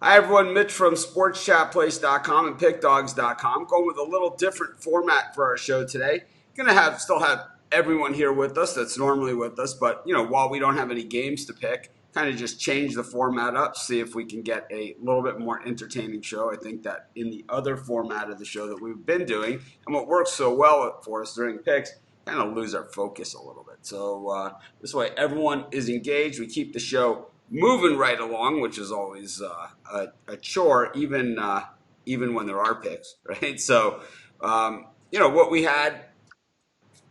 Hi, everyone. Mitch from SportsChatPlace.com and PickDogs.com. Going with a little different format for our show today. Going to still have everyone here with us that's normally with us, but while we don't have any games to pick, kind of just change the format up, see if we can get a little bit more entertaining show. I think that in the other format of the show that we've been doing and what works so well for us during picks, kind of lose our focus a little bit. So this way, everyone is engaged. We keep the show moving right along, which is always a chore, even when there are picks, right? So, what we had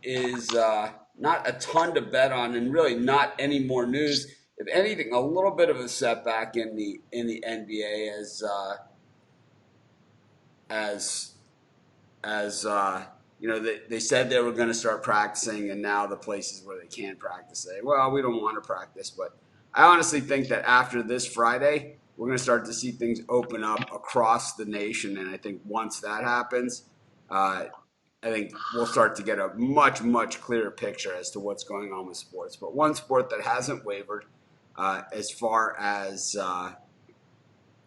is not a ton to bet on, and really not any more news. If anything, a little bit of a setback in the NBA as they said they were going to start practicing, and now the places where they can practice say, well, we don't want to practice. But I honestly think that after this Friday, we're going to start to see things open up across the nation. And I think once that happens, I think we'll start to get a much, much clearer picture as to what's going on with sports. But one sport that hasn't wavered as far as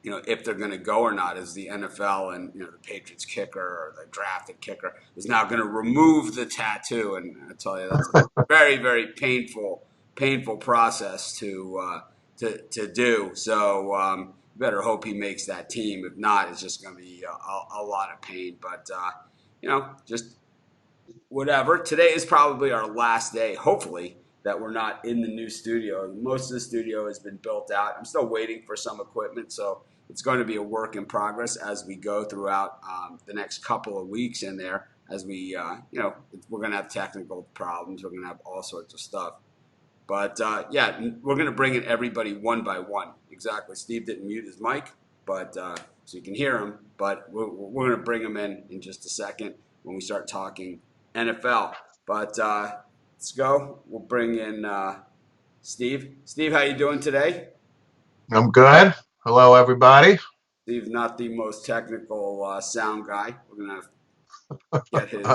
if they're going to go or not is the NFL, and the Patriots kicker or the drafted kicker is now going to remove the tattoo, and I tell you that's a very, very painful process to do. So better hope he makes that team. If not, it's just going to be a lot of pain. But just whatever. Today is probably our last day, hopefully, that we're not in the new studio. Most of the studio has been built out. I'm still waiting for some equipment, so it's going to be a work in progress as we go throughout the next couple of weeks in there. As we, we're going to have technical problems. We're going to have all sorts of stuff. But, we're going to bring in everybody one by one. Exactly. Steve didn't mute his mic, but so you can hear him. But we're going to bring him in just a second when we start talking NFL. But let's go. We'll bring in Steve. Steve, how you doing today? I'm good. Hello, everybody. Steve's not the most technical sound guy. We're going to get his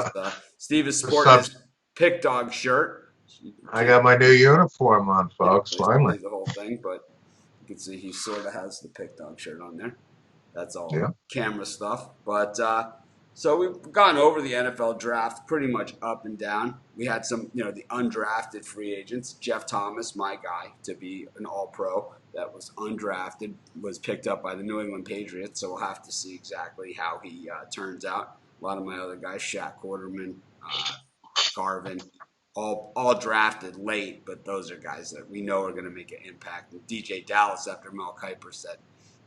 Steve is The sporting sub- his pick dog shirt. You I can't got my new uniform on, can't folks, really finally. see the whole thing, but you can see he sort of has the pick dog shirt on there. That's all Yeah. camera stuff. But so we've gone over the NFL draft pretty much up and down. We had some, the undrafted free agents. Jeff Thomas, my guy, to be an all-pro that was undrafted, was picked up by the New England Patriots. So we'll have to see exactly how he turns out. A lot of my other guys, Shaq Quarterman, Garvin, all drafted late, but those are guys that we know are going to make an impact. And DJ Dallas, after Mel Kiper said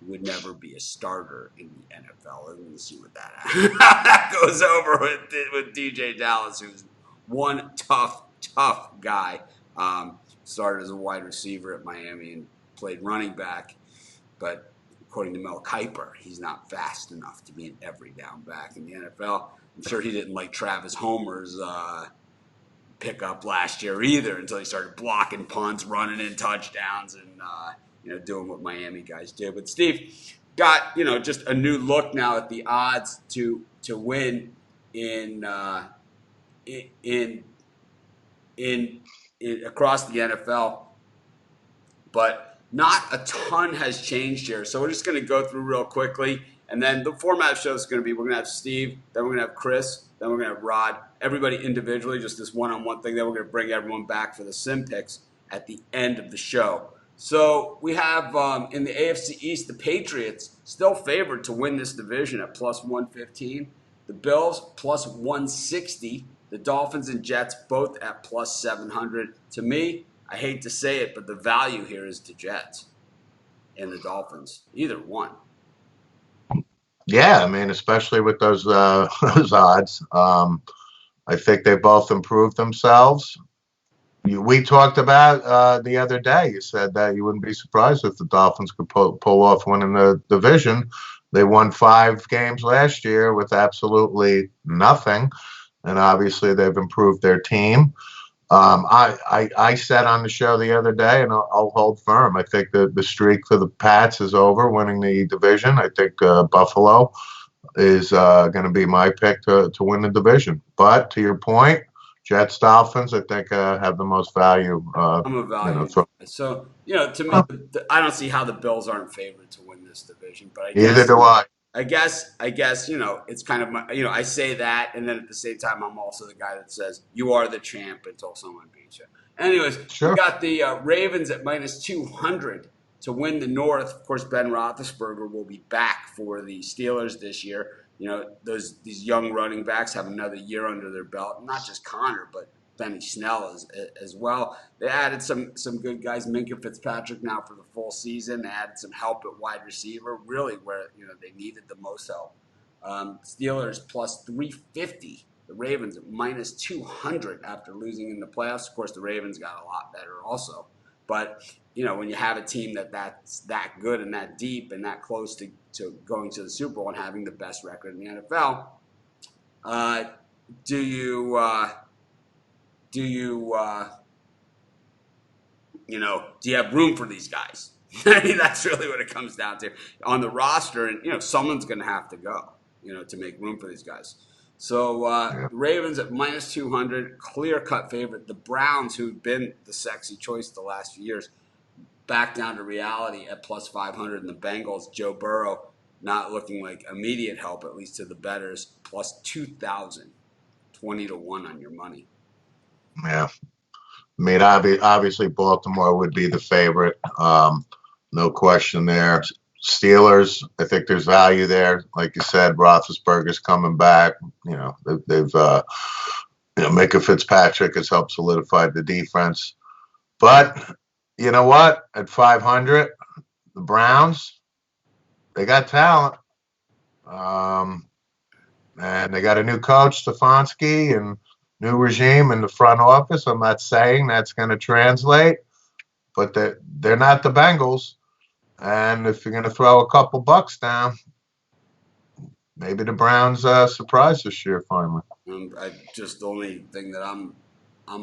he would never be a starter in the NFL. We're going to see what that goes over with DJ Dallas, who's one tough guy. Started as a wide receiver at Miami and played running back, but according to Mel Kiper, he's not fast enough to be an every down back in the NFL. I'm sure he didn't like Travis Homer's pickup last year either until he started blocking punts, running in touchdowns, and doing what Miami guys do. But Steve got just a new look now at the odds to win in in across the NFL, but not a ton has changed here. So we're just going to go through real quickly. And then the format of the show is going to be, we're going to have Steve, then we're going to have Chris, then we're going to have Rod, everybody individually, just this one-on-one thing. Then we're going to bring everyone back for the sim picks at the end of the show. So we have in the AFC East, the Patriots still favored to win this division at plus 115. The Bills plus 160. The Dolphins and Jets both at plus 700. To me, I hate to say it, but the value here is the Jets and the Dolphins. Either one. Yeah, I mean, especially with those those odds. I think they both improved themselves. We talked about the other day. You said that you wouldn't be surprised if the Dolphins could pull off winning the division. They won 5 games last year with absolutely nothing, and obviously they've improved their team. I said on the show the other day, and I'll hold firm. I think the streak for the Pats is over, winning the division. I think Buffalo is going to be my pick to win the division. But to your point, Jets, Dolphins, I think have the most value. I'm a value So guy. So, to me, I don't see how the Bills aren't favored to win this division. But I either guess, do I. it's kind of I say that, and then at the same time, I'm also the guy that says you are the champ until someone beats you. Anyways, we Sure. got the Ravens at -200 to win the North. Of course, Ben Roethlisberger will be back for the Steelers this year. These young running backs have another year under their belt. Not just Connor, but Benny Snell as well. They added some good guys. Minka Fitzpatrick now for the full season. They added some help at wide receiver, really where they needed the most help. Steelers +350. The Ravens at -200 after losing in the playoffs. Of course, the Ravens got a lot better also. But when you have a team that's that good and that deep and that close to going to the Super Bowl and having the best record in the NFL, do you do you have room for these guys? I mean, that's really what it comes down to on the roster, and someone's going to have to go, to make room for these guys. So Yeah. the Ravens at -200, clear-cut favorite. The Browns, who've been the sexy choice the last few years, back down to reality at +500, and the Bengals, Joe Burrow, not looking like immediate help, at least to the bettors, +2,000, 20-1 on your money. Yeah. I mean, obviously Baltimore would be the favorite. No question there. Steelers, I think there's value there. Like you said, Roethlisberger's coming back. They've Minka Fitzpatrick has helped solidify the defense. But you know what? At 500, the Browns, they got talent. And they got a new coach, Stefanski, and new regime in the front office. I'm not saying that's going to translate, but they're not the Bengals. And if you're going to throw a couple bucks down, maybe the Browns surprise this year finally. The only thing that I'm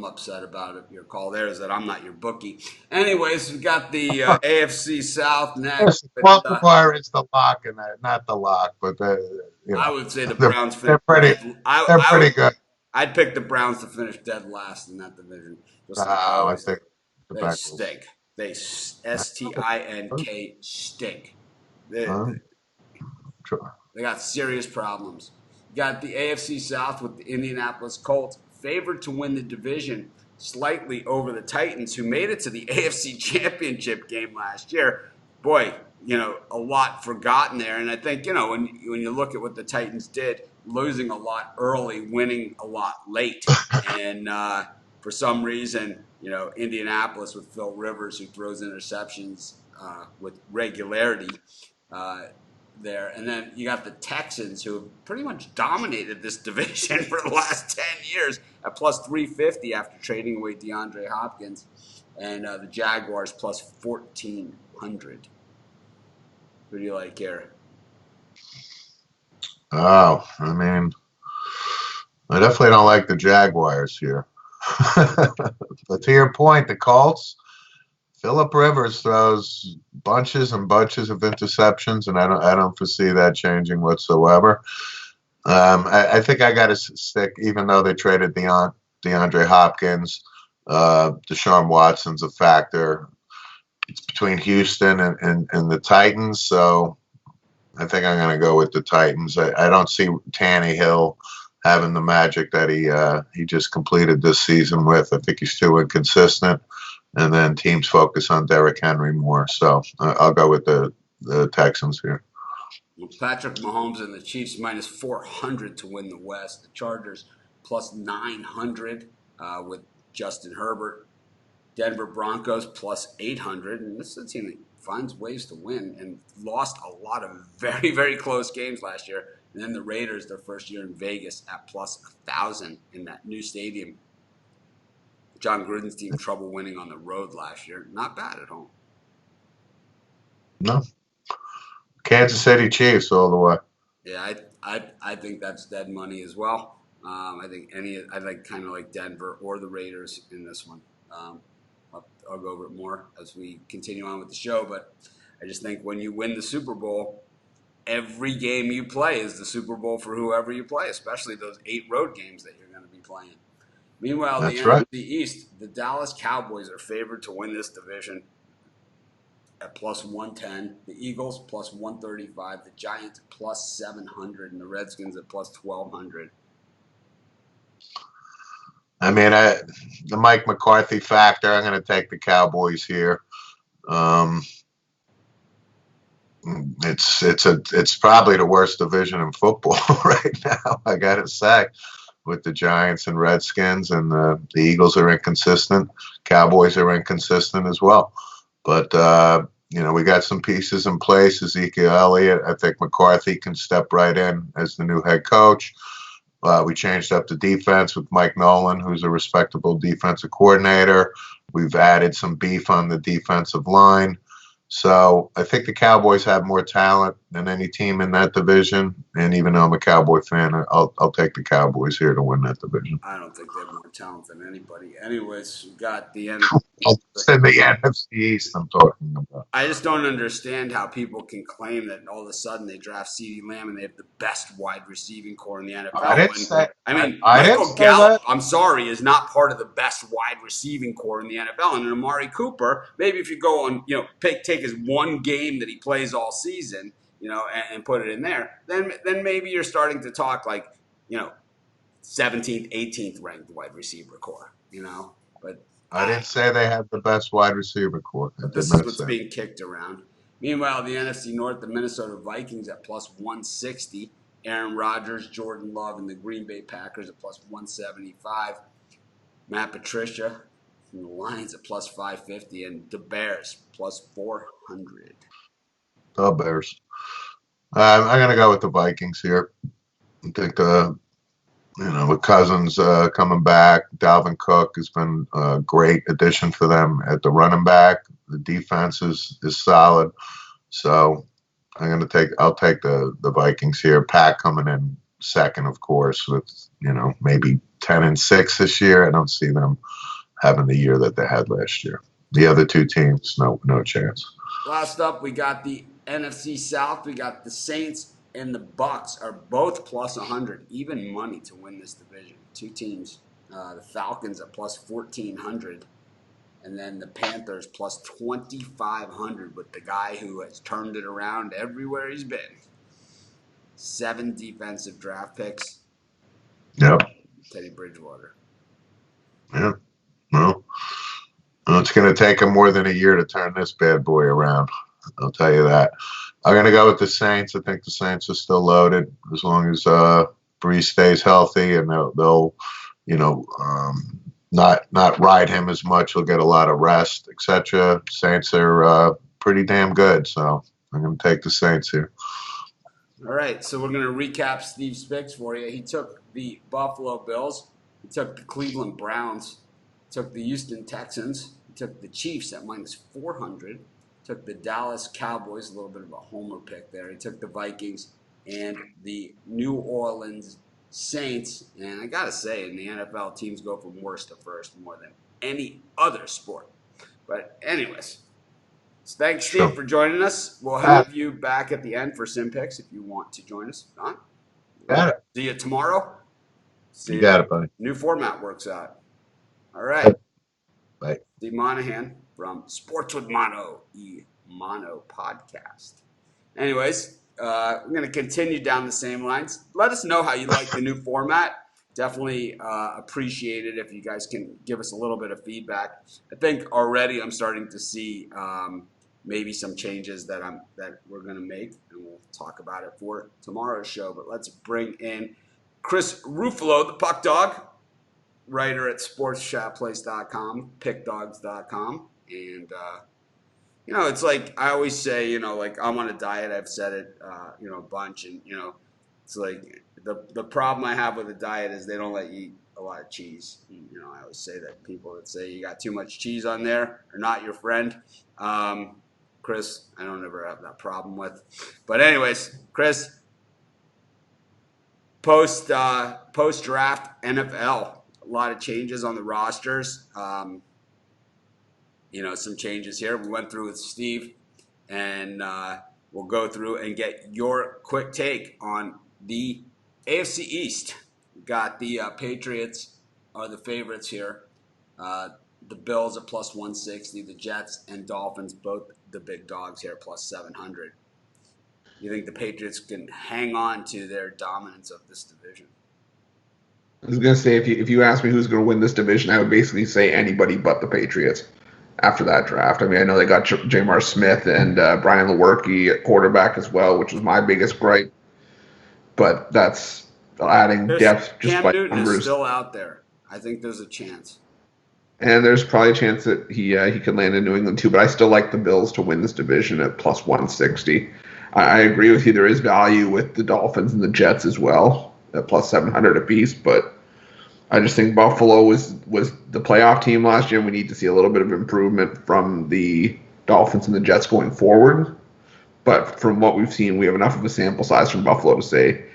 upset about your call there is that I'm not your bookie. Anyways, we got the AFC South next. Yes, Baltimore is the lock, and not the lock, but I would say the they're, Browns they're finish pretty dead. they're pretty good. I'd pick the Browns to finish dead last in that division, just like I I always do. think the They Bengals. stink. They STINK stink. They, They got serious problems. You got the AFC South with the Indianapolis Colts favored to win the division slightly over the Titans, who made it to the AFC Championship game last year. Boy, a lot forgotten there. And I think, when you look at what the Titans did, losing a lot early, winning a lot late. And for some reason, Indianapolis with Phil Rivers, who throws interceptions with regularity, there. And then you got the Texans, who have pretty much dominated this division for the last 10 years at +350 after trading away DeAndre Hopkins. And the Jaguars +1,400. Who do you like here? Oh, I mean, I definitely don't like the Jaguars here. But to your point, the Colts, Philip Rivers throws bunches and bunches of interceptions, and I don't foresee that changing whatsoever. I think I got to stick, even though they traded DeAndre Hopkins, Deshaun Watson's a factor. It's between Houston and the Titans, so I think I'm going to go with the Titans. I don't see Tannehill having the magic that he just completed this season with. I think he's too inconsistent. And then teams focus on Derrick Henry more. So I'll go with the Texans here. Patrick Mahomes and the Chiefs -400 to win the West. The Chargers +900 with Justin Herbert. Denver Broncos +800. And this is a team that finds ways to win and lost a lot of very, very close games last year. And then the Raiders, their first year in Vegas, at +1,000 in that new stadium. John Gruden's team trouble winning on the road last year. Not bad at home. No. Kansas City Chiefs all the way. Yeah, I think that's dead money as well. I think kind of like Denver or the Raiders in this one. I'll go over it more as we continue on with the show, but I just think when you win the Super Bowl, every game you play is the Super Bowl for whoever you play, especially those 8 road games that you're going to be playing. Meanwhile, the That's right. NFC East, the Dallas Cowboys are favored to win this division at plus 110. The Eagles plus 135. The Giants plus 700. And the Redskins at plus 1200. I mean, the Mike McCarthy factor, I'm going to take the Cowboys here. Um, it's probably the worst division in football right now, I got to say, with the Giants and Redskins, and the Eagles are inconsistent. Cowboys are inconsistent as well. But, we got some pieces in place. Ezekiel Elliott, I think McCarthy can step right in as the new head coach. We changed up the defense with Mike Nolan, who's a respectable defensive coordinator. We've added some beef on the defensive line. So I think the Cowboys have more talent than any team in that division. And even though I'm a Cowboy fan, I'll take the Cowboys here to win that division. I don't think they have more talent than anybody. Anyways, we got the end. It's in the NFC East I'm talking about. I just don't understand how people can claim that all of a sudden they draft CeeDee Lamb and they have the best wide receiving core in the NFL. I didn't say. I didn't Michael say Gallup, that. I'm sorry, is not part of the best wide receiving core in the NFL. And Amari Cooper, maybe if you go on, take his one game that he plays all season, and put it in there, then maybe you're starting to talk like, 17th, 18th ranked wide receiver core, but I didn't say they had the best wide receiver core. I but did this is not what's say. being kicked around. Meanwhile, the NFC North, the Minnesota Vikings at plus 160. Aaron Rodgers, Jordan Love, and the Green Bay Packers at plus 175. Matt Patricia from the Lions at plus 550. And the Bears plus 400. The Bears. I'm going to go with the Vikings here. I think with Cousins coming back, Dalvin Cook has been a great addition for them at the running back. The defense is solid. So I'll take the Vikings here. Pack coming in second, of course, with, maybe 10-6 this year. I don't see them having the year that they had last year. The other two teams, no chance. Last up, we got the NFC South. We got the Saints and the Bucks are both plus 100, even money to win this division. Two teams, the Falcons at plus 1,400, and then the Panthers plus 2,500 with the guy who has turned it around everywhere he's been. 7 defensive draft picks. Yep. Teddy Bridgewater. Yeah. Well, it's going to take him more than a year to turn this bad boy around. I'll tell you that. I'm going to go with the Saints. I think the Saints are still loaded as long as Brees stays healthy, and they'll not ride him as much. He'll get a lot of rest, etc. Saints are pretty damn good, so I'm going to take the Saints here. All right, so we're going to recap Steve's picks for you. He took the Buffalo Bills. He took the Cleveland Browns. He took the Houston Texans. He took the Chiefs at minus 400. Took the Dallas Cowboys, a little bit of a homer pick there. He took the Vikings and the New Orleans Saints. And I got to say, in the NFL, teams go from worst to first more than any other sport. But anyways, thanks, Steve, for joining us. We'll have you back at the end for Sim Picks if you want to join us. Don? Got it. See you tomorrow. See you got it, buddy. New format works out. All right. Bye. Steve Monahan from Sports with Mono, Mono podcast. Anyways, we're going to continue down the same lines. Let us know how you like the new format. Definitely appreciate it if you guys can give us a little bit of feedback. I think already I'm starting to see maybe some changes that we're going to make, and we'll talk about it for tomorrow's show. But let's bring in Chris Ruffalo, the Puck Dog, writer at sportschatplace.com, pickdogs.com. And, it's like I always say, like I'm on a diet. I've said it, a bunch. And, it's like the problem I have with a diet is they don't let you eat a lot of cheese. And, I always say that people that say you got too much cheese on there are not your friend. Chris, I don't ever have that problem with. But anyways, Chris, post-draft NFL. A lot of changes on the rosters. Some changes here. We went through with Steve, and we'll go through and get your quick take on the AFC East. We've got the Patriots are the favorites here. Uh, the Bills are plus 160. The Jets and Dolphins, both the big dogs here, plus 700. You think the Patriots can hang on to their dominance of this division? I was gonna say if you ask me who's gonna win this division, I would basically say anybody but the Patriots after that draft. I mean, I know they got Jamar Smith and Brian Lewerke at quarterback as well, which was my biggest gripe. But that's adding depth just Cam by Newton is numbers. still out there. I think there's a chance. And there's probably a chance that he could land in New England too. But I still like the Bills to win this division at plus 160. I agree with you. There is value with the Dolphins and the Jets as well at plus 700 apiece. But I just think Buffalo was the playoff team last year. We need to see a little bit of improvement from the Dolphins and the Jets going forward. But from what we've seen, we have enough of a sample size from Buffalo to say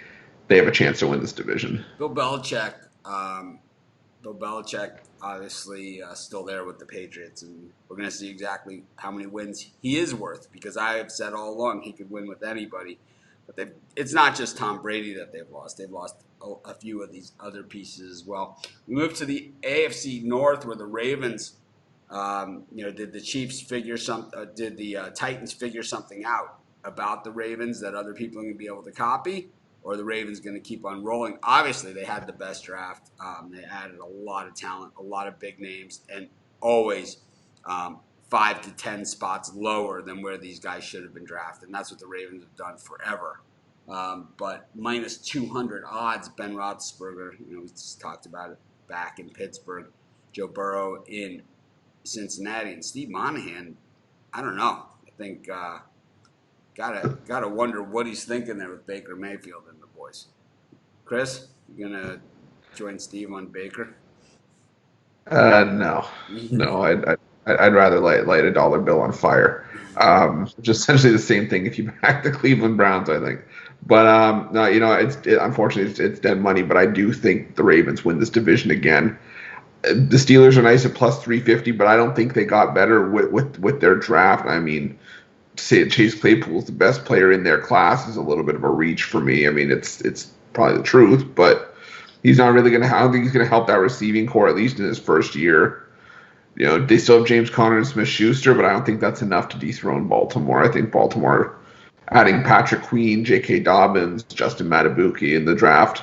they have a chance to win this division. Bill Belichick, obviously still there with the Patriots, and we're going to see exactly how many wins he is worth, because I have said all along he could win with anybody. But it's not just Tom Brady that they've lost. They've lost a few of these other pieces as well. We move to the AFC North, where the Ravens, did the Chiefs figure did the Titans figure something out about the Ravens that other people are going to be able to copy? Or the Ravens going to keep on rolling? Obviously, they had the best draft. They added a lot of talent, a lot of big names, and always 5 to 10 spots lower than where these guys should have been drafted. And that's what the Ravens have done forever. But minus 200 odds, Ben Roethlisberger, we just talked about it back in Pittsburgh, Joe Burrow in Cincinnati, and Steve Monahan, I don't know. I think gotta wonder what he's thinking there with Baker Mayfield and the boys. Chris, you gonna join Steve on Baker? No, I'd rather light a dollar bill on fire. Just essentially the same thing if you back the Cleveland Browns, I think. But no, unfortunately it's dead money. But I do think the Ravens win this division again. The Steelers are nice at plus 350, but I don't think they got better with their draft. I mean, say Chase Claypool's the best player in their class is a little bit of a reach for me. I mean, it's probably the truth, but he's not really going to. I don't think he's going to help that receiving core at least in his first year. They still have James Conner and Smith-Schuster, but I don't think that's enough to dethrone Baltimore. I think Baltimore adding Patrick Queen, J.K. Dobbins, Justin Matabuki in the draft,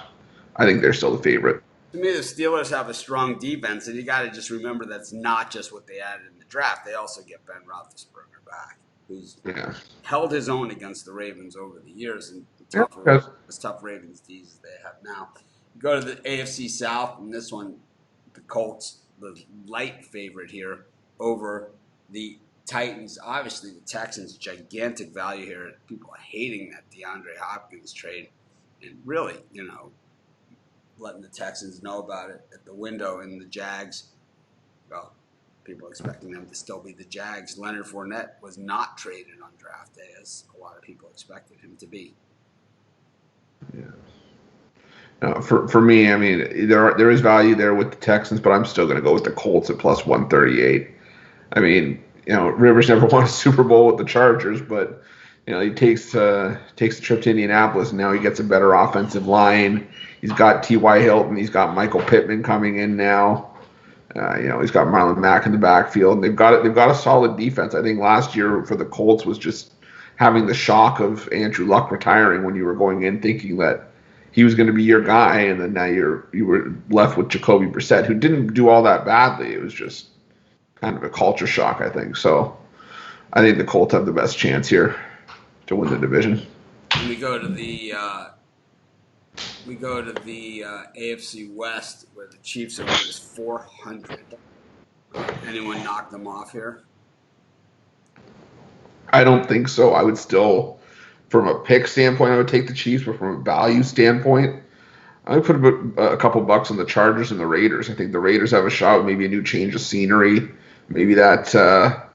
I think they're still the favorite. To me, the Steelers have a strong defense, and you got to just remember that's not just what they added in the draft. They also get Ben Roethlisberger back, who's held his own against the Ravens over the years, and as tough Ravens D's as they have now. You go to the AFC South, and this one, the Colts, the light favorite here over the Titans. Obviously, the Texans, gigantic value here. People are hating that DeAndre Hopkins trade, and really, letting the Texans know about it at the window, and the Jags, well, people expecting them to still be the Jags. Leonard Fournette was not traded on draft day, as a lot of people expected him to be. Yeah. For me, I mean, there is value there with the Texans, but I'm still going to go with the Colts at plus 138. I mean, Rivers never won a Super Bowl with the Chargers, but he takes a trip to Indianapolis, and now he gets a better offensive line. He's got T.Y. Hilton. He's got Michael Pittman coming in now. He's got Marlon Mack in the backfield. And they've got a solid defense. I think last year for the Colts was just having the shock of Andrew Luck retiring when you were going in thinking that he was going to be your guy, and then now you were left with Jacoby Brissett, who didn't do all that badly. It was just kind of a culture shock, I think. So I think the Colts have the best chance here to win the division. And we go to the AFC West, where the Chiefs are minus 400. Anyone knock them off here? I don't think so. I would still, from a pick standpoint, I would take the Chiefs, but from a value standpoint, I would put a couple bucks on the Chargers and the Raiders. I think the Raiders have a shot, maybe a new change of scenery. Maybe that'll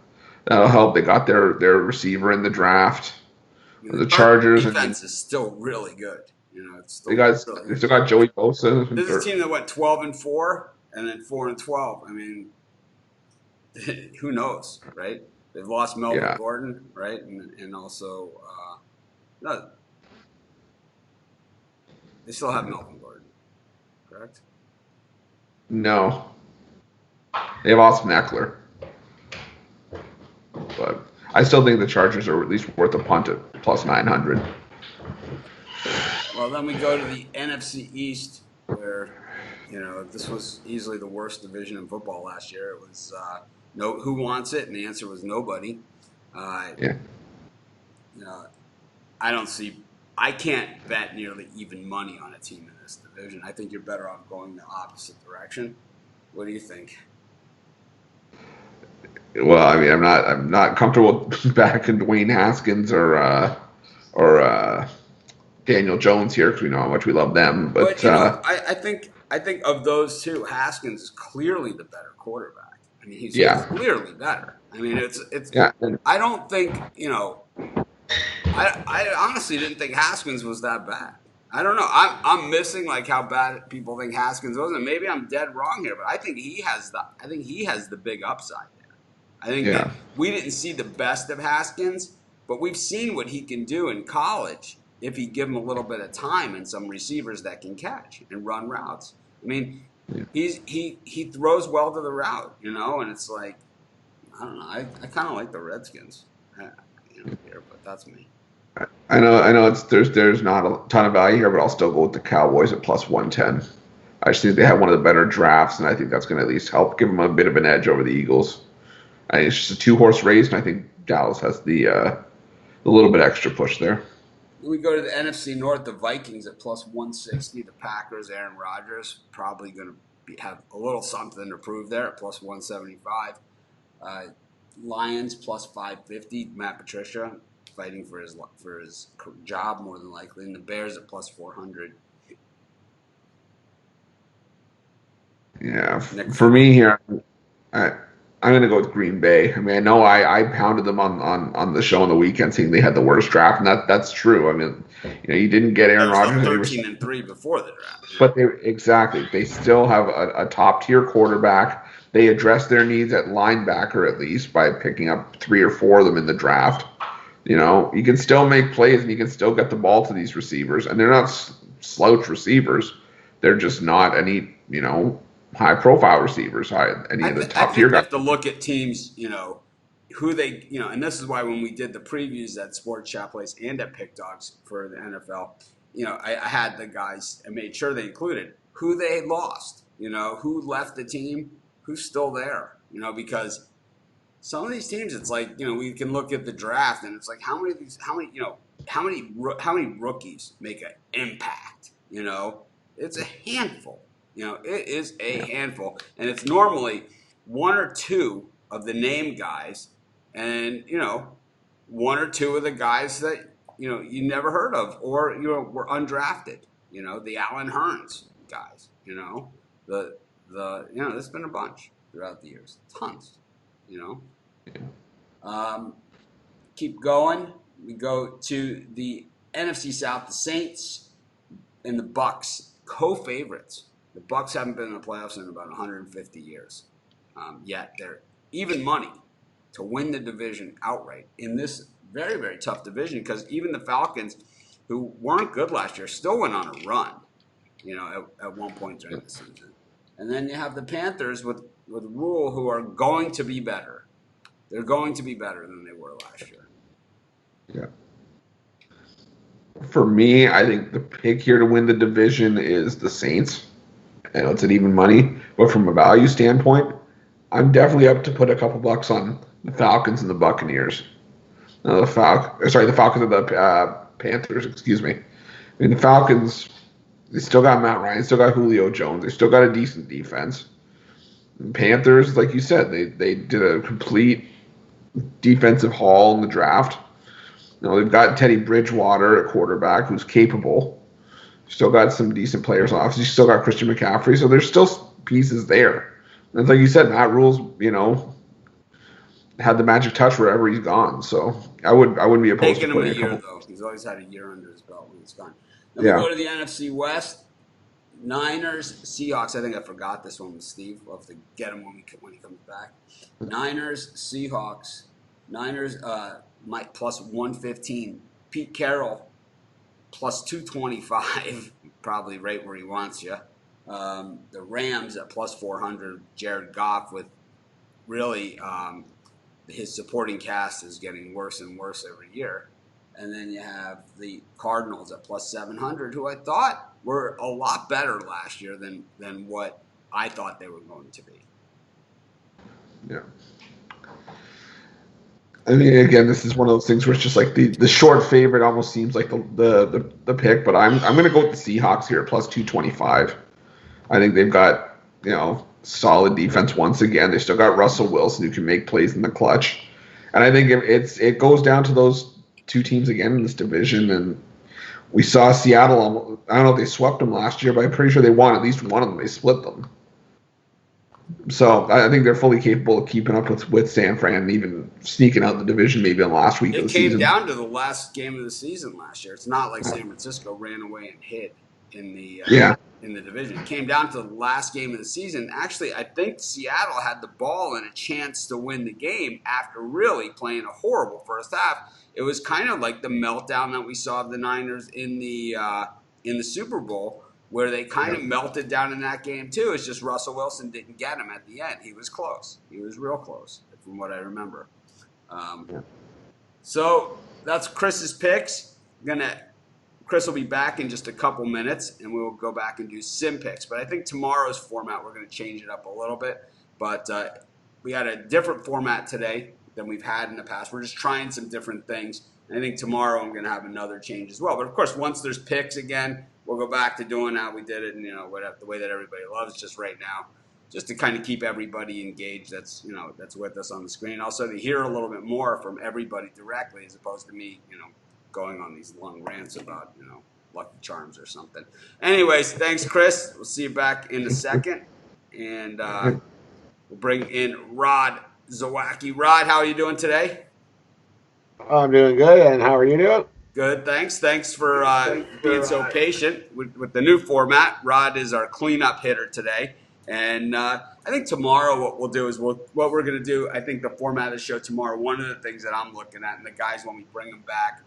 help. They got their receiver in the draft. The Chargers defense is still really good. It's still they still got Joey Bosa. This is a team that went 12-4 and then 4-12. I mean, who knows, right? They've lost Melvin Gordon, right, and also no, they still have Melvin Gordon, correct? No, they have Austin Eckler, but I still think the Chargers are at least worth a punt at plus 900. Well, then we go to the NFC East, where this was easily the worst division in football last year. It was no who wants it, and the answer was nobody. Yeah. I don't see. I can't bet nearly even money on a team in this division. I think you're better off going the opposite direction. What do you think? Well, I mean, I'm not comfortable backing Dwayne Haskins or Daniel Jones here because we know how much we love them. But But I think of those two, Haskins is clearly the better quarterback. I mean, he's yeah, clearly better. I mean, it's. yeah, I don't think I honestly didn't think Haskins was that bad. I don't know. I'm missing like how bad people think Haskins was, and maybe I'm dead wrong here, but I think he has the big upside there. I think that yeah, we didn't see the best of Haskins, but we've seen what he can do in college if you give him a little bit of time and some receivers that can catch and run routes. I mean, yeah. he throws well to the route, and it's like I don't know. I kind of like the Redskins, here, but that's me. I know there's not a ton of value here, but I'll still go with the Cowboys at plus 110. I just think they have one of the better drafts, and I think that's going to at least help give them a bit of an edge over the Eagles. It's just a 2-horse race, and I think Dallas has the little bit extra push there. We go to the NFC North. The Vikings at plus 160. The Packers, Aaron Rodgers, probably going to have a little something to prove there at plus 175. Lions plus 550. Matt Patricia fighting for his job more than likely, and the Bears at plus 400. Yeah, for me here, I'm going to go with Green Bay. I mean, I know I pounded them on the show on the weekend, saying they had the worst draft, and that's true. I mean, you didn't get Aaron They were still Rodgers, 13-3 before the draft. but they still have a top tier quarterback. They addressed their needs at linebacker at least by picking up 3 or 4 of them in the draft. You can still make plays and you can still get the ball to these receivers, and they're not slouch receivers. They're just not any high profile receivers, any of the top tier You guys. have to look at teams, who they, and this is why when we did the previews at Sports Chat Place and at Pick Dogs for the NFL, I had the guys and made sure they included who they lost, who left the team, who's still there, because some of these teams, it's like, we can look at the draft and it's like how many rookies make an impact, it's a handful. It is a handful, and it's normally 1 or 2 of the name guys, and 1 or 2 of the guys that you never heard of or were undrafted. The Allen Hearns guys. There's been a bunch throughout the years, tons. Keep going. We go to the NFC South. The Saints and the Bucks, co-favorites. The Bucks haven't been in the playoffs in about 150 years. Yet they're even money to win the division outright in this very, very tough division, because even the Falcons, who weren't good last year, still went on a run, at one point during the season. And then you have the Panthers with Rule, who are going to be better. They're going to be better than they were last year. Yeah. For me, I think the pick here to win the division is the Saints. I know it's at even money, but from a value standpoint, I'm definitely up to put a couple bucks on the Falcons and the Buccaneers. The Falcons and the Panthers. Excuse me. I mean, the Falcons, they still got Matt Ryan, still got Julio Jones, they still got a decent defense. The Panthers, like you said, they did a complete defensive haul in the draft. They've got Teddy Bridgewater at quarterback, who's capable. Still got some decent players on offense. You still got Christian McCaffrey, so there's still pieces there. And like you said, Matt Rule's, had the magic touch wherever he's gone. So I wouldn't be opposed to putting him a year though. He's always had a year under his belt when he's gone. Then we go to the NFC West. Niners, Seahawks. I think I forgot this one with Steve. We'll have to get him when he comes back. Niners, Seahawks. Niners, Mike plus 115. Pete Carroll plus 225. Probably right where he wants you. The Rams at plus 400. Jared Goff with really his supporting cast is getting worse and worse every year. And then you have the Cardinals at plus 700, who I thought were a lot better last year than what I thought they were going to be. Yeah. I mean, again, this is one of those things where it's just like the short favorite almost seems like the pick, but I'm going to go with the Seahawks here at plus 225. I think they've got, solid defense once again. They still got Russell Wilson who can make plays in the clutch. And I think it goes down to those two teams again in this division. And we saw Seattle, I don't know if they swept them last year, but I'm pretty sure they won at least one of them. They split them. So I think they're fully capable of keeping up with San Fran and even sneaking out the division maybe in the last week of the season. It came down to the last game of the season last year. It's not like San Francisco ran away and hid in the division. It came down to the last game of the season. Actually, I think Seattle had the ball and a chance to win the game after really playing a horrible first half. It was kind of like the meltdown that we saw of the Niners in the Super Bowl, where they kind of melted down in that game too. It's just Russell Wilson didn't get him at the end. He was close. He was real close, from what I remember. So that's Chris's picks. Chris will be back in just a couple minutes, and we will go back and do sim picks. But I think tomorrow's format, we're going to change it up a little bit. But we had a different format today than we've had in the past. We're just trying some different things. And I think tomorrow I'm going to have another change as well. But, of course, once there's picks again, we'll go back to doing how we did it and, the way that everybody loves just right now, just to kind of keep everybody engaged that's with us on the screen. Also to hear a little bit more from everybody directly as opposed to me, going on these long rants about, Lucky Charms or something. Anyways, thanks, Chris. We'll see you back in a second. And we'll bring in Rod Zawacki. Rod, how are you doing today? I'm doing good, and how are you doing? Good, thanks. Thanks for being so patient with the new format. Rod is our cleanup hitter today. And I think tomorrow what we'll do is what we're going to do, I think the format of the show tomorrow, one of the things that I'm looking at, and the guys, when we bring them back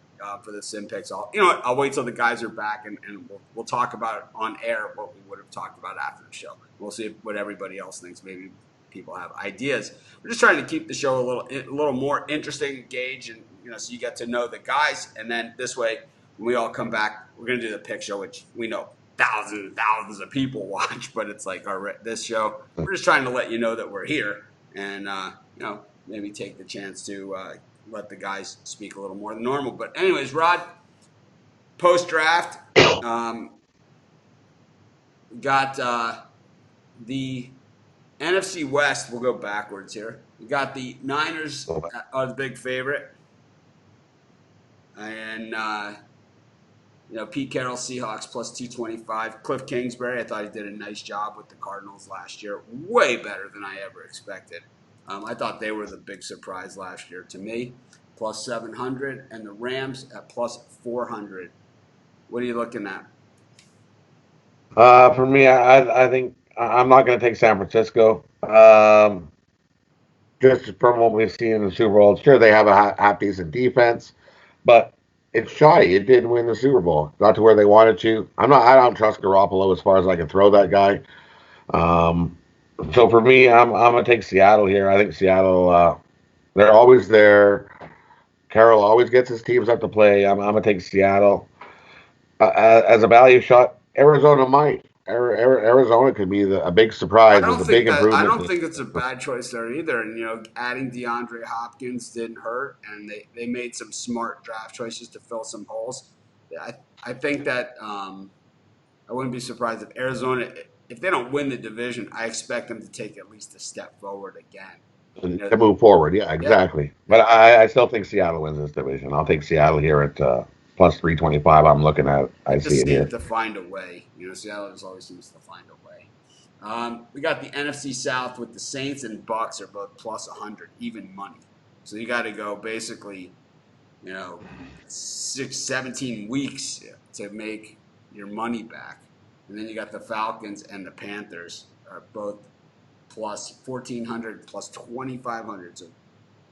for the sim picks, I'll wait till the guys are back, and we'll talk about it on air, what we would have talked about after the show. We'll see what everybody else thinks. Maybe people have ideas. We're just trying to keep the show a little more interesting, engaged, and so you get to know the guys. And then this way, when we all come back, we're going to do the pick show, which we know thousands and thousands of people watch, but it's like this show. We're just trying to let you know that we're here, and maybe take the chance to let the guys speak a little more than normal. But anyways, Rod, post draft, got the NFC West. We'll go backwards here. We got the Niners are the big favorite. And, Pete Carroll, Seahawks, plus 225. Cliff Kingsbury, I thought he did a nice job with the Cardinals last year. Way better than I ever expected. I thought they were the big surprise last year to me. Plus 700. And the Rams at plus 400. What are you looking at? For me, I think I'm not going to take San Francisco. Just from what we've seen in the Super Bowl, sure, they have a half decent defense, but it's shoddy. It didn't win the Super Bowl. Got to where they wanted to. I don't trust Garoppolo as far as I can throw that guy. So for me, I'm gonna take Seattle here. I think Seattle, they're always there. Carroll always gets his teams up to play. I'm gonna take Seattle as a value shot. Arizona might. Arizona could be a big surprise. It's a big improvement. I don't think it's a bad choice there either. And adding DeAndre Hopkins didn't hurt, and they made some smart draft choices to fill some holes. I think that I wouldn't be surprised if Arizona, if they don't win the division, I expect them to take at least a step forward again. To move forward, yeah, exactly. Yeah. But I still think Seattle wins this division. I'll take Seattle here at plus 325. I'm looking at. I see it here. To find a way. Seattle always seems to find a way. We got the NFC South with the Saints and Bucks are both plus 100, even money. So you got to go basically, 17 weeks to make your money back. And then you got the Falcons and the Panthers are both plus 1,400, plus 2,500. So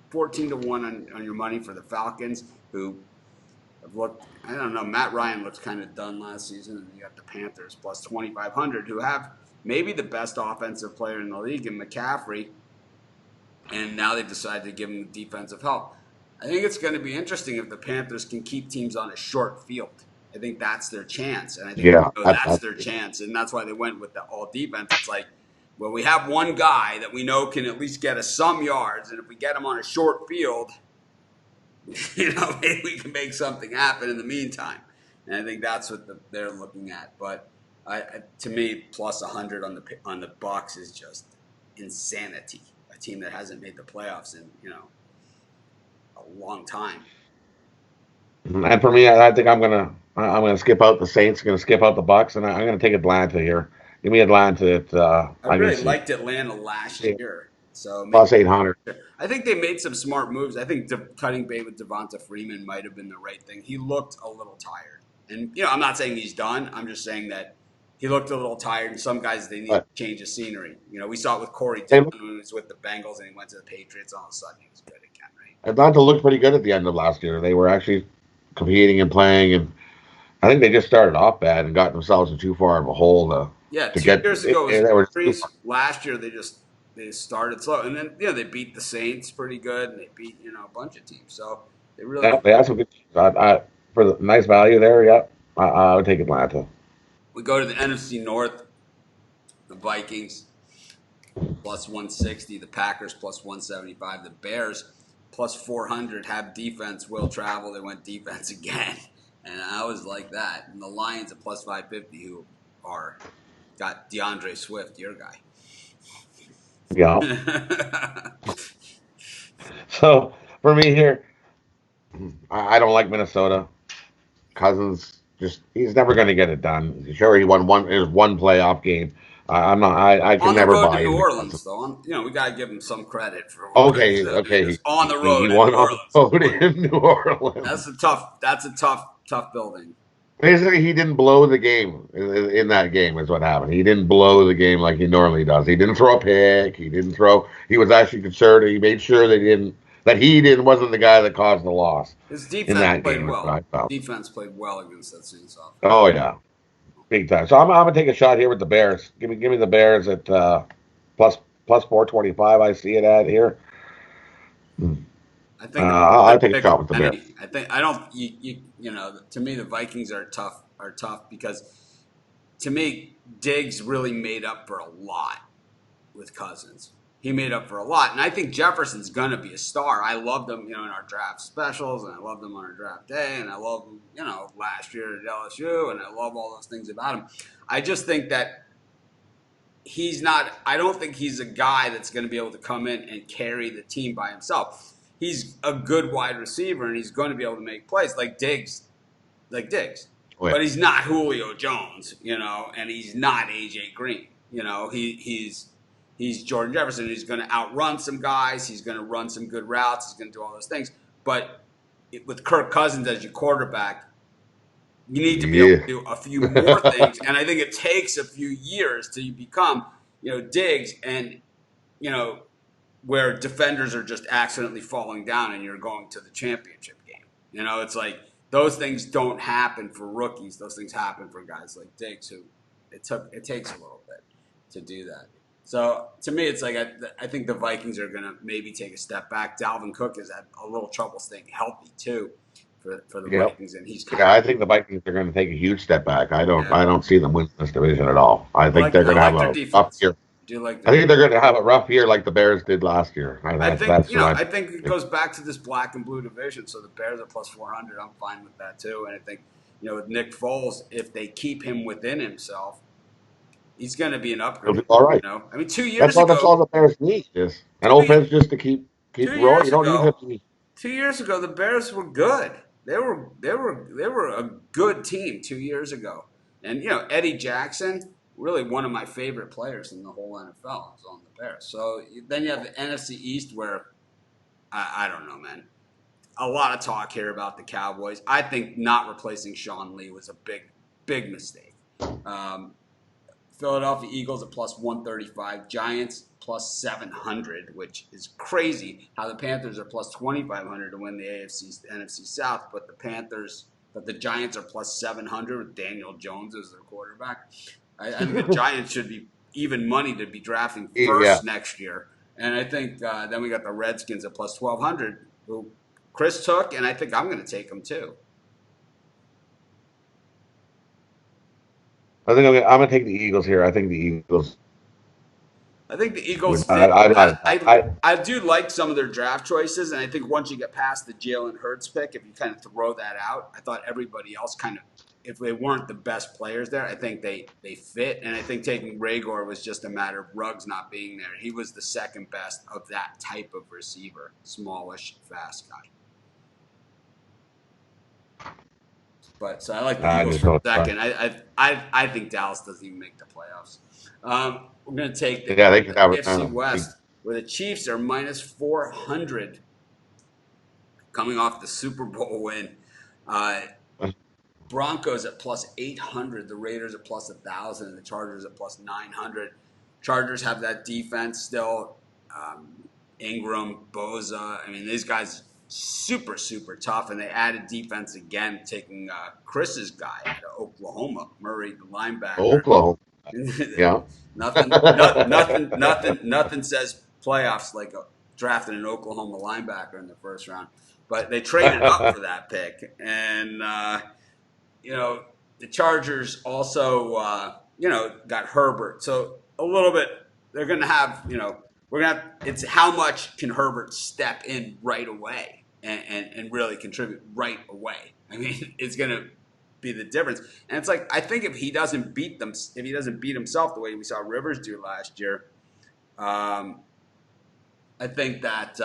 14 to 1 on your money for the Falcons, who I've looked. I don't know. Matt Ryan looked kind of done last season, and you got the Panthers plus 2,500, who have maybe the best offensive player in the league in McCaffrey, and now they've decided to give him defensive help. I think it's going to be interesting if the Panthers can keep teams on a short field. I think that's their chance, and I think Yeah, that's their chance, and that's why they went with the all defense. It's like, well, we have one guy that we know can at least get us some yards, and if we get him on a short field, maybe we can make something happen in the meantime. And I think that's what they're looking at. But to me, plus 100 on the Bucs is just insanity. A team that hasn't made the playoffs in a long time. And for me, I think I'm gonna skip out the Saints, gonna skip out the Bucks, and I'm gonna take Atlanta here. Give me Atlanta at I really liked Atlanta last year, so plus 800. I think they made some smart moves. I think cutting bait with Devonta Freeman might have been the right thing. He looked a little tired, and I'm not saying he's done. I'm just saying that he looked a little tired, and some guys they need to change of scenery. We saw it with Corey Dillon when he was with the Bengals, and he went to the Patriots. All of a sudden, he was good again, right? Atlanta looked pretty good at the end of last year. They were actually competing and playing, and I think they just started off bad and got themselves in too far of a hole to 2 years ago it was last year they started slow, and then they beat the Saints pretty good, and they beat a bunch of teams. So they really they had some good teams. For the nice value there, yeah, I would take Atlanta. We go to the NFC North. The Vikings plus 160, the Packers plus 175, the Bears plus 400 have defense, will travel. They went defense again, and I was like that. And the Lions at plus 550, who got DeAndre Swift, your guy. Yeah. So for me here, I don't like Minnesota. Cousins he's never going to get it done. Sure, he won one playoff game. I'm not. I can never buy on the road to New Orleans, though. We gotta give him some credit for okay. On the road, he won on the road in New Orleans. That's a tough building. Basically, he didn't blow the game in that game. Is what happened. He didn't blow the game like he normally does. He didn't throw a pick. He didn't throw. He was actually conservative. He made sure that wasn't the guy that caused the loss. His defense in that played game, well. Defense played well against that Saints offense. Oh yeah, big time. So I'm gonna take a shot here with the Bears. Give me the Bears at plus 425. I see it at here. I think I'll take a shot with the Bears. I don't. To me, the Vikings are tough because to me, Diggs really made up for a lot with Cousins. He made up for a lot, and I think Jefferson's gonna be a star. I loved him, in our draft specials, and I loved him on our draft day, and I loved him, last year at LSU, and I love all those things about him. I just think that he's not. I don't think he's a guy that's going to be able to come in and carry the team by himself. He's a good wide receiver, and he's going to be able to make plays like Diggs. Oh, yeah. But he's not Julio Jones, and he's not AJ Green. He's Jordan Jefferson. He's going to outrun some guys. He's going to run some good routes. He's going to do all those things. But with Kirk Cousins as your quarterback, you need to be able to do a few more things. And I think it takes a few years to become, Diggs and, where defenders are just accidentally falling down and you're going to the championship game. It's like those things don't happen for rookies. Those things happen for guys like Diggs who it takes a little bit to do that. So to me, it's like I think the Vikings are going to maybe take a step back. Dalvin Cook has had a little trouble staying healthy too for the Vikings, and he's. I think the Vikings are going to take a huge step back. I don't see them winning this division at all. I think they're going to have a rough year. I think they're going to have a rough year like the Bears did last year. I think it goes back to this black and blue division. So the Bears are plus 400. I'm fine with that too. And I think with Nick Foles, if they keep him within himself, he's going to be an upgrade. All right. 2 years ago. That's all the Bears need is an offense just to keep rolling. You don't need to. 2 years ago, the Bears were good. They were a good team 2 years ago. And Eddie Jackson, really one of my favorite players in the whole NFL, is on the Bears. So then you have the NFC East where I don't know, man. A lot of talk here about the Cowboys. I think not replacing Sean Lee was a big mistake. Philadelphia Eagles at plus 135, Giants plus 700, which is crazy how the Panthers are plus 2,500 to win the NFC South, but the Panthers but the Giants are plus 700 with Daniel Jones as their quarterback. I think the Giants should be even money to be drafting Yeah. first next year. And I think then we got the Redskins at plus 1,200, who Chris took, and I think I'm going to take them too. I think I'm going to take the Eagles here. I think the Eagles. I think the Eagles I, fit. I do like some of their draft choices, and I think once you get past the Jalen Hurts pick, if you kind of throw that out, I thought everybody else kind of, if they weren't the best players there, I think they fit. And I think taking Rager was just a matter of Ruggs not being there. He was the second best of that type of receiver, smallish, fast guy. But so I like the Eagles for second. I think Dallas doesn't even make the playoffs. We're going to take the they can have AFC West, where the Chiefs are minus 400 coming off the Super Bowl win. Broncos at plus 800. The Raiders at plus 1,000. And the Chargers at plus 900. Chargers have that defense still. Ingram, Boza. I mean, these guys super, super tough. And they added defense again, taking Chris's guy out of Oklahoma, Murray, the linebacker. Oklahoma. Yeah. Nothing says playoffs like drafting an Oklahoma linebacker in the first round. But they traded up for that pick, and the Chargers also got Herbert. So a little bit they're going to have it's how much can Herbert step in right away and really contribute right away. I mean, it's going to be the difference. And it's like, I think if he doesn't beat himself the way we saw Rivers do last year, I think that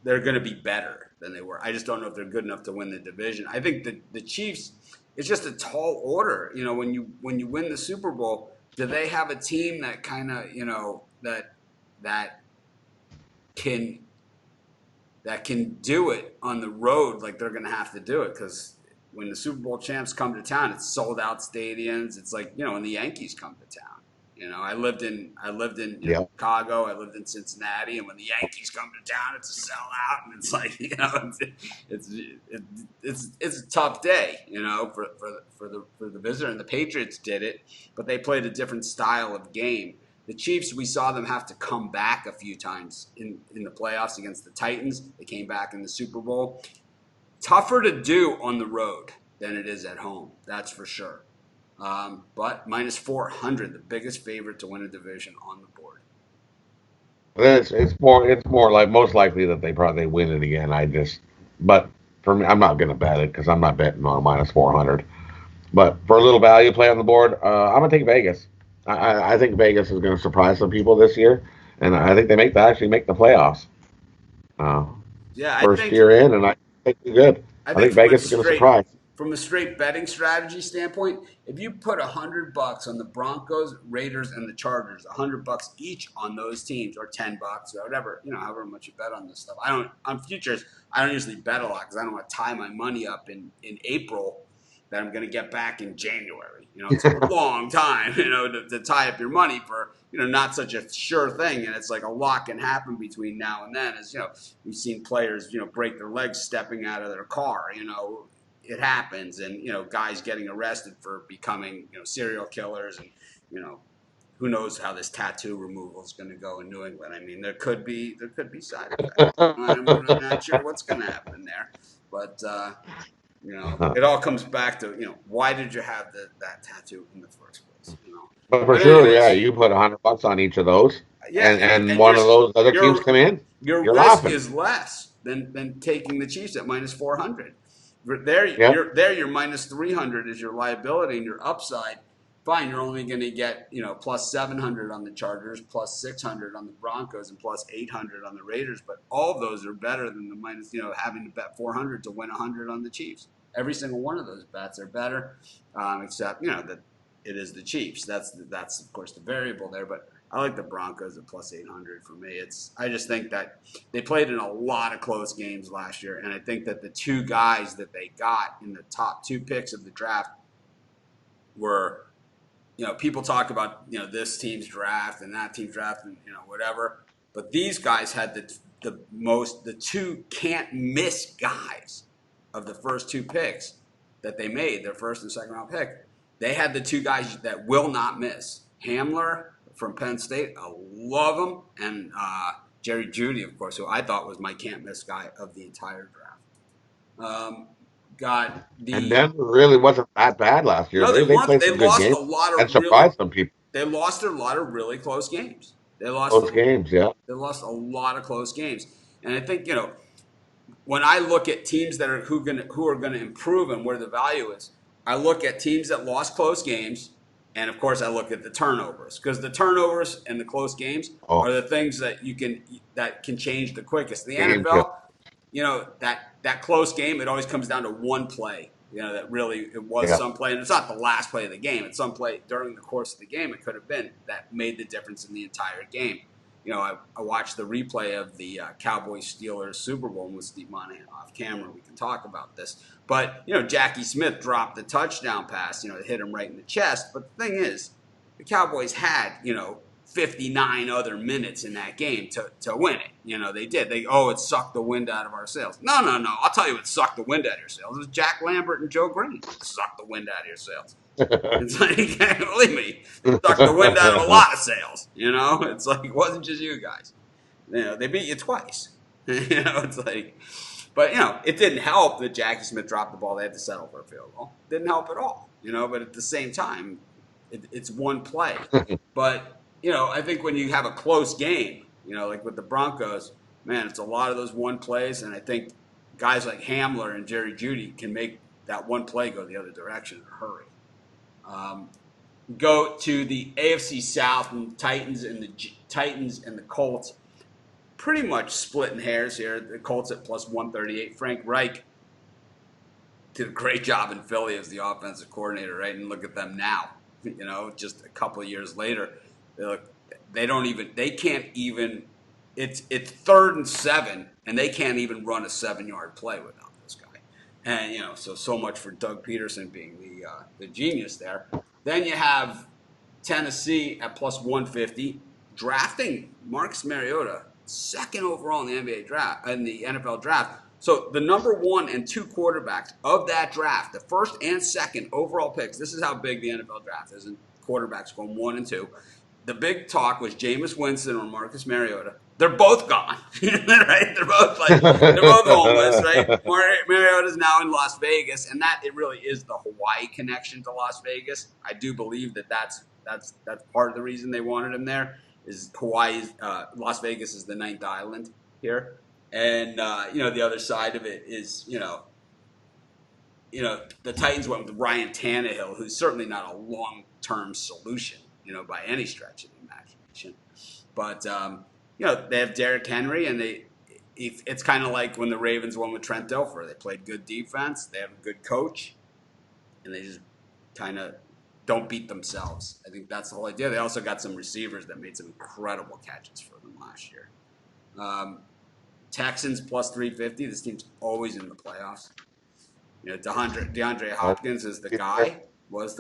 they're going to be better than they were. I just don't know if they're good enough to win the division. I think the Chiefs, it's just a tall order. When you win the Super Bowl, do they have a team that kind of, that can do it on the road like they're going to have to do it? Because when the Super Bowl champs come to town, it's sold out stadiums. It's like, when the Yankees come to town. I lived in Chicago. I lived in Cincinnati, and when the Yankees come to town, it's a sellout, and it's like it's a tough day, for the visitor. And the Patriots did it, but they played a different style of game. The Chiefs, we saw them have to come back a few times in the playoffs against the Titans. They came back in the Super Bowl. Tougher to do on the road than it is at home, that's for sure. But minus 400, the biggest favorite to win a division on the board. It's more like most likely that they probably win it again. But for me, I'm not going to bet it because I'm not betting on minus 400. But for a little value play on the board, I'm going to take Vegas. I think Vegas is going to surprise some people this year, and I think they actually make the playoffs. First year in, and I think they're good. I think Vegas is going to surprise. From a straight betting strategy standpoint, if you put $100 on the Broncos, Raiders, and the Chargers, $100 each on those teams, or $10 or whatever, however much you bet on this stuff. On futures, I don't usually bet a lot because I don't want to tie my money up in April that I'm going to get back in January. It's a long time, to tie up your money for, not such a sure thing. And it's like a lot can happen between now and then. As, we've seen players, break their legs stepping out of their car, it happens. And, guys getting arrested for becoming, serial killers. And, who knows how this tattoo removal is going to go in New England. I mean, there could be side effects. I'm not sure what's going to happen there. But, it all comes back to, why did you have that tattoo in the first place? But for sure, anyways, you put $100 on each of those, and one of those other teams come in, your you're risk laughing. is less than taking the Chiefs at minus 400. Your minus 300 is your liability, and your upside. Fine, you're only going to get plus 700 on the Chargers, plus 600 on the Broncos, and plus 800 on the Raiders. But all of those are better than the minus having to bet 400 to win 100 on the Chiefs. Every single one of those bets are better, except that it is the Chiefs. That's of course the variable there. But I like the Broncos at plus 800 for me. I just think that they played in a lot of close games last year, and I think that the two guys that they got in the top two picks of the draft were. People talk about, this team's draft and that team's draft and, whatever. But these guys had the two can't miss guys of the first two picks that they made, their first and second round pick, they had the two guys that will not miss. Hamler from Penn State, I love him, and Jerry Jeudy, of course, who I thought was my can't miss guy of the entire draft. Got the And Denver really wasn't that bad last year. no, they They weren't. played They some good lost games a lot and of really. surprised some people. They lost a lot of really close games. They lost Those games, yeah. They lost a lot of close games, and I think when I look at teams that are who are gonna improve and where the value is, I look at teams that lost close games, and of course I look at the turnovers, because the turnovers and the close games Oh, are the things that can change the quickest. The game kill. NFL, that close game, it always comes down to one play. That really it was Yeah. some play, and it's not the last play of the game. It's some play during the course of the game. It could have been that made the difference in the entire game. I watched the replay of the Cowboys-Steelers Super Bowl with Steve Monahan off camera. We can talk about this. But, Jackie Smith dropped the touchdown pass, it hit him right in the chest. But the thing is, the Cowboys had, 59 other minutes in that game to win it. They did. It sucked the wind out of our sails. No. I'll tell you what sucked the wind out of your sails. It was Jack Lambert and Joe Green. It sucked the wind out of your sails. It's like, believe me, it sucked the wind out of a lot of sails. It's like it wasn't just you guys. They beat you twice. It's like, but it didn't help that Jackie Smith dropped the ball. They had to settle for a field goal. Didn't help at all. But at the same time, it's one play. But I think when you have a close game, like with the Broncos, man, it's a lot of those one plays, and I think guys like Hamler and Jerry Jeudy can make that one play go the other direction in a hurry. Go to the AFC South, and the Titans and the Colts. Pretty much splitting hairs here. The Colts at plus 138. Frank Reich did a great job in Philly as the offensive coordinator, right? And look at them now. Just a couple of years later, they can't even. It's 3rd and 7, and they can't even run a 7-yard play without this guy. And so much for Doug Peterson being the genius there. Then you have Tennessee at plus 150, drafting Marcus Mariota, 2nd overall in the NBA draft, in the NFL draft. So the number 1 and 2 quarterbacks of that draft, the 1st and 2nd overall picks. This is how big the NFL draft is, and quarterbacks going 1 and 2. The big talk was Jameis Winston or Marcus Mariota. They're both gone, right? They're both homeless, right? Mariota's now in Las Vegas, and it really is the Hawaii connection to Las Vegas. I do believe that's part of the reason they wanted him there. Is Hawaii's Las Vegas is the 9th island here, and the other side of it is the Titans went with Ryan Tannehill, who's certainly not a long-term solution, by any stretch of the imagination, but. They have Derrick Henry, and it's kind of like when the Ravens won with Trent Dilfer. They played good defense, they have a good coach, and they just kind of don't beat themselves. I think that's the whole idea. They also got some receivers that made some incredible catches for them last year. Texans plus 350. This team's always in the playoffs. DeAndre Hopkins was the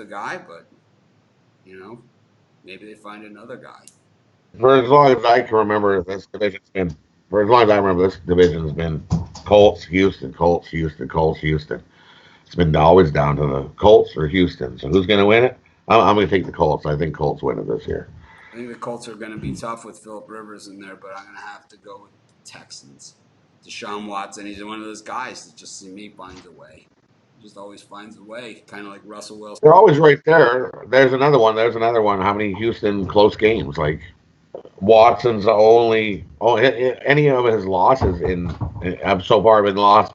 guy, but maybe they find another guy. For as long as I can remember, this division's been. For as long as I remember, this division's been Colts, Houston, Colts, Houston, Colts, Houston. It's been always down to the Colts or Houston. So who's going to win it? I'm going to take the Colts. I think Colts win it this year. I think the Colts are going to be tough with Phillip Rivers in there, but I'm going to have to go with the Texans. Deshaun Watson, he's one of those guys that just, to me, finds a way. He just always finds a way, kind of like Russell Wilson. They're always right there. There's another one. How many Houston close games? Like Watson's any of his losses have so far been lost.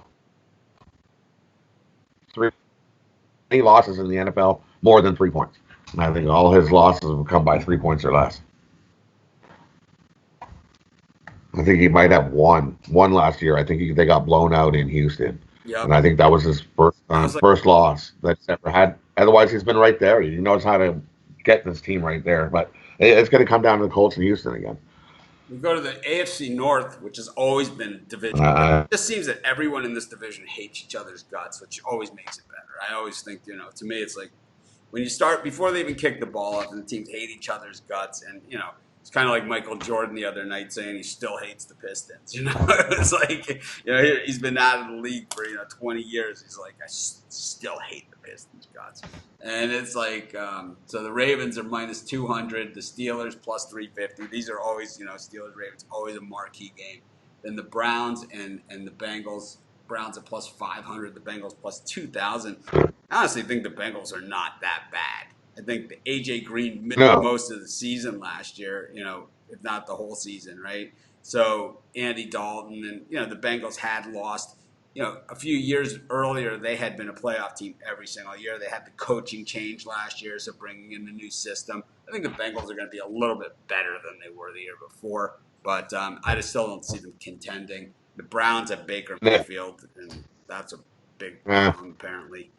3 losses in the NFL, more than 3 points. And I think all his losses have come by 3 points or less. I think he might have one last year. I think they got blown out in Houston. Yep. And I think that was his first loss that he's ever had. Otherwise, he's been right there. He knows how to get this team right there. But it's going to come down to the Colts and Houston again. We go to the AFC North, which has always been a division. It just seems that everyone in this division hates each other's guts, which always makes it better. I always think, to me, it's like when you start, before they even kick the ball up, and the teams hate each other's guts, and, It's kind of like Michael Jordan the other night saying he still hates the Pistons. It's like he's been out of the league for 20 years. He's like, I still hate the Pistons, gods. And it's like, so the Ravens are minus 200, the Steelers plus 350. These are always, Steelers Ravens always a marquee game. Then the Browns and the Bengals. Browns at plus 500, the Bengals plus 2,000. I honestly think the Bengals are not that bad. I think the A.J. Green missed most of the season last year, if not the whole season, right? So Andy Dalton and, the Bengals had lost. A few years earlier, they had been a playoff team every single year. They had the coaching change last year, so bringing in the new system. I think the Bengals are going to be a little bit better than they were the year before, but I just still don't see them contending. The Browns at Baker Mayfield, and that's a big problem, apparently.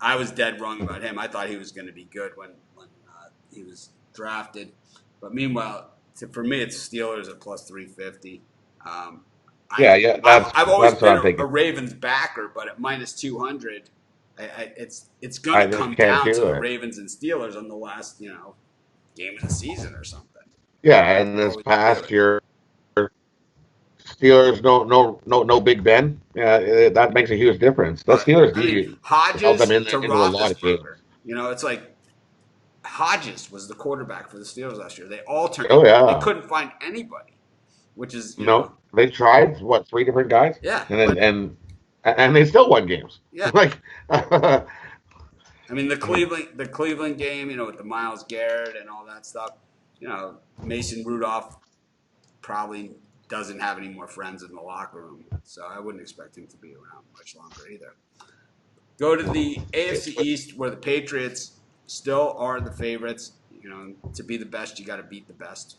I was dead wrong about him. I thought he was going to be good when he was drafted. But meanwhile, for me, it's Steelers at plus 350. I've always been a Ravens backer, but at minus 200, it's going to come down to Ravens and Steelers on the last game of the season or something. Yeah, and this past year, Steelers no Big Ben. Yeah, that makes a huge difference. The Steelers Hodges them into a lot of games. It's like Hodges was the quarterback for the Steelers last year. They alternate. Oh yeah. They couldn't find anybody, which is they tried 3 different guys. Yeah, and they still won games. Yeah, like. I mean the Cleveland game, with the Myles Garrett and all that stuff. Mason Rudolph probably doesn't have any more friends in the locker room, so I wouldn't expect him to be around much longer either. Go to the AFC East, where the Patriots still are the favorites. To be the best, you got to beat the best,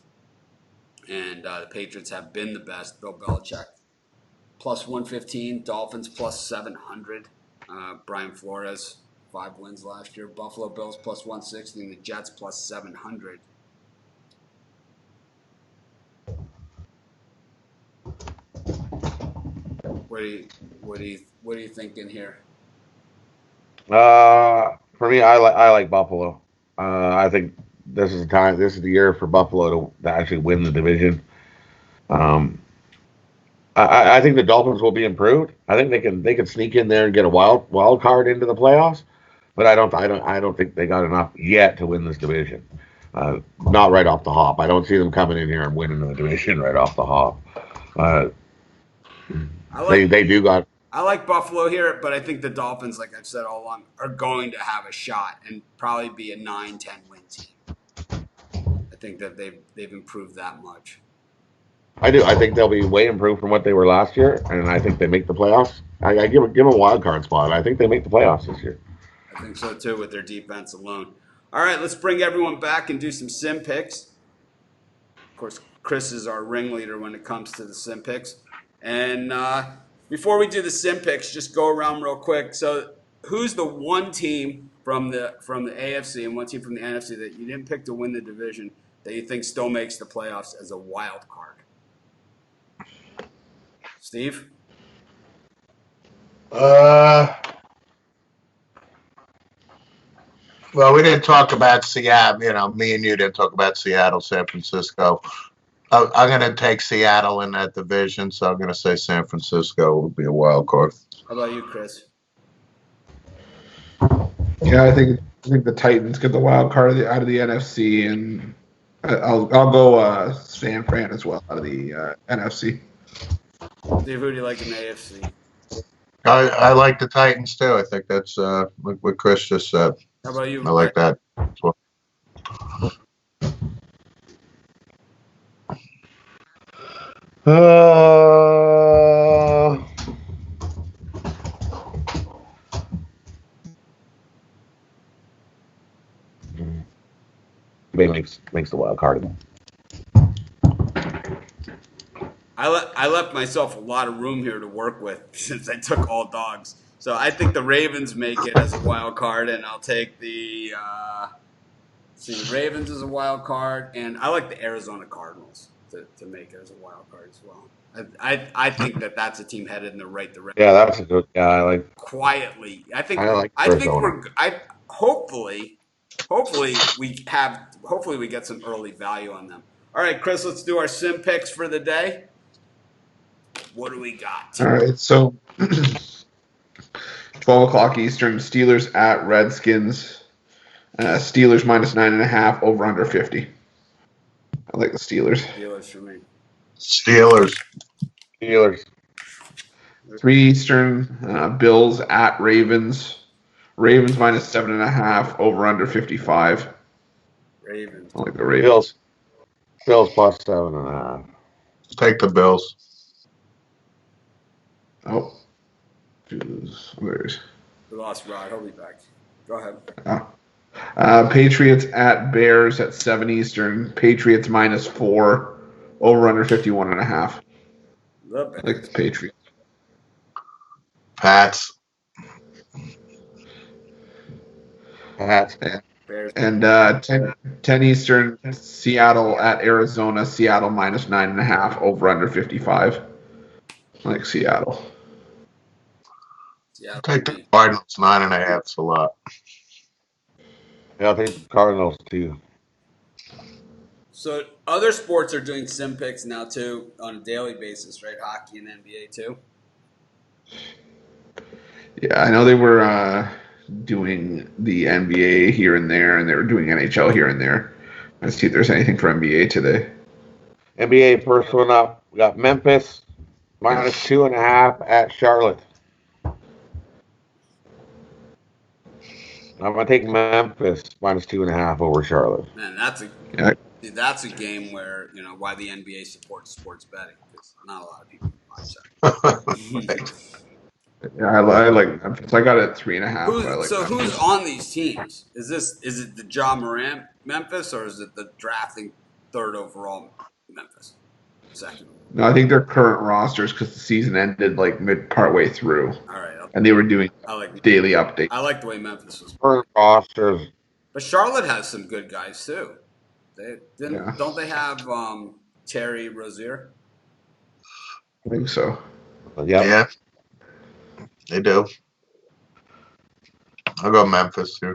and the Patriots have been the best. Bill Belichick plus 115, Dolphins plus 700. Brian Flores 5 wins last year. Buffalo Bills plus 160, and the Jets plus 700. What are you thinking here? For me, I like Buffalo. I think this is the time. This is the year for Buffalo to actually win the division. I think the Dolphins will be improved. I think they can sneak in there and get a wild card into the playoffs, but I don't think they got enough yet to win this division. Not right off the hop. I don't see them coming in here and winning the division right off the hop. They do got. I like Buffalo here, but I think the Dolphins, like I've said all along, are going to have a shot and probably be a 9-10 win team. I think that they've improved that much. I do. I think they'll be way improved from what they were last year, and I think they make the playoffs. I give them a wild card spot. I think they make the playoffs this year. I think so too, with their defense alone. All right, let's bring everyone back and do some sim picks. Of course, Chris is our ringleader when it comes to the sim picks. And before we do the sim picks, just go around real quick. So, who's the one team from the AFC and one team from the NFC that you didn't pick to win the division that you think still makes the playoffs as a wild card? Steve? Well, we didn't talk about Seattle. Me and you didn't talk about Seattle, San Francisco. I'm going to take Seattle in that division, so I'm going to say San Francisco will be a wild card. How about you, Chris? Yeah, I think the Titans get the wild card out of the NFC, and I'll go San Fran as well out of the NFC. Steve, who do you like in the AFC? I like the Titans too. I think that's what Chris just said. How about you? I like that as well. Makes the wild card. I left myself a lot of room here to work with since I took all dogs. So I think the Ravens make it as a wild card, and I'll take the Ravens as a wild card, and I like the Arizona Cardinals to make it as a wild card as well. I think that's a team headed in the right direction. Yeah, that's a good. Yeah, I like quietly. I think hopefully we get some early value on them. All All right, Chris, let's do our sim picks for the day. What do we got? All right, so 12 o'clock Eastern, Steelers at Redskins. Steelers minus 9.5, over under 50. I like the Steelers. Steelers for me. Steelers. Steelers. 3 Eastern, Bills at Ravens. Ravens minus 7.5, over under 55. Ravens. I like the Ravens. Bills plus 7.5. Take the Bills. Oh, Jesus. There's We lost Rod. He'll be back. Go ahead. Patriots at Bears at 7 Eastern. Patriots minus 4, over under 51.5. The I Bears. like the Patriots. Pats. Pats. Bears. And 10 Eastern, Seattle at Arizona. Seattle minus 9.5, over under 55. I like Seattle. Yeah, Take the Cardinals. 9.5. It's a lot. Yeah, I think the Cardinals too. So other sports are doing sim picks now too on a daily basis, right? Hockey and NBA too. Yeah, I know they were doing the NBA here and there, and they were doing NHL here and there. Let's see if there's anything for NBA today. NBA first one up. We got Memphis minus 2.5 at Charlotte. I'm gonna take Memphis minus 2.5 over Charlotte. Man, that's a game where why the NBA supports sports betting because not a lot of people watch that. Yeah, I like Memphis. I got it at 3.5. But I like Who's Memphis. on these teams? Is it the Ja Morant Memphis or is it the drafting third overall Memphis? Second. No, I think they're current rosters because the season ended like partway through. All right. And they were doing daily updates. I like the way Memphis was. Current rosters. But Charlotte has some good guys too. Don't they have Terry Rozier? I think so. Yeah. They do. I'll go Memphis too.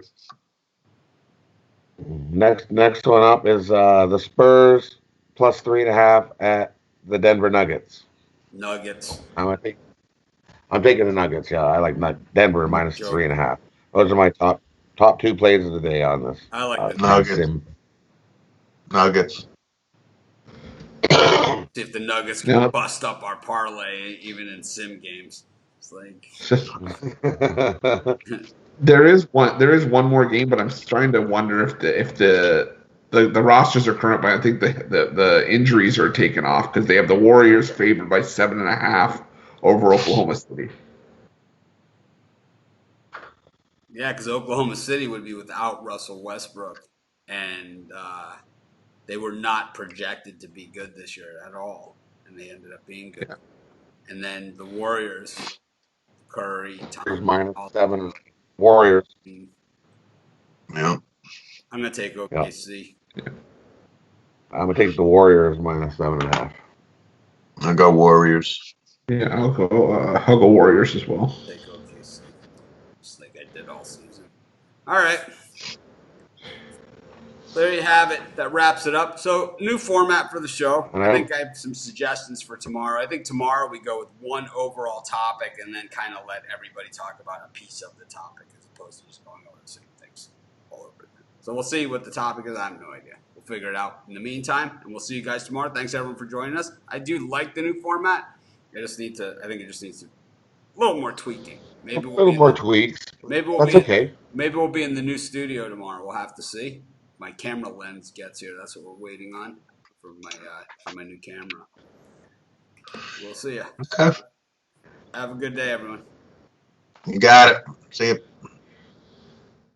Next one up is the Spurs plus 3.5 at the Denver Nuggets. Nuggets. I'm taking the Nuggets. Yeah, I like Denver minus 3.5. Those are my top 2 plays of the day on this. I like the Nuggets. Nuggets. See if the Nuggets can bust up our parlay even in sim games. It's like there is one more game, but I'm starting to wonder if the rosters are current, but I think the injuries are taken off because they have the Warriors favored by 7.5 over Oklahoma City. Yeah, because Oklahoma City would be without Russell Westbrook, and they were not projected to be good this year at all, and they ended up being good. Yeah. And then the Warriors, Curry, Tom, minus 7 Warriors. Yeah. I'm gonna take OKC. Yeah. I'm gonna take the Warriors minus 7.5. I'll go Warriors. Yeah, I'll go Warriors as well. Take OKC, just like I did all season. All right. There you have it. That wraps it up. So, new format for the show. I think I have some suggestions for tomorrow. I think tomorrow we go with one overall topic and then kind of let everybody talk about a piece of the topic as opposed to just going over the same things all over again. So, we'll see what the topic is. I have no idea. We'll figure it out in the meantime, and we'll see you guys tomorrow. Thanks, everyone, for joining us. I do like the new format. I think it just needs a little more tweaking. Maybe we'll more tweaks. Maybe we'll be in the new studio tomorrow. We'll have to see. My camera lens gets here. That's what we're waiting on for my new camera. We'll see you. Okay. Have a good day, everyone. You got it. See you.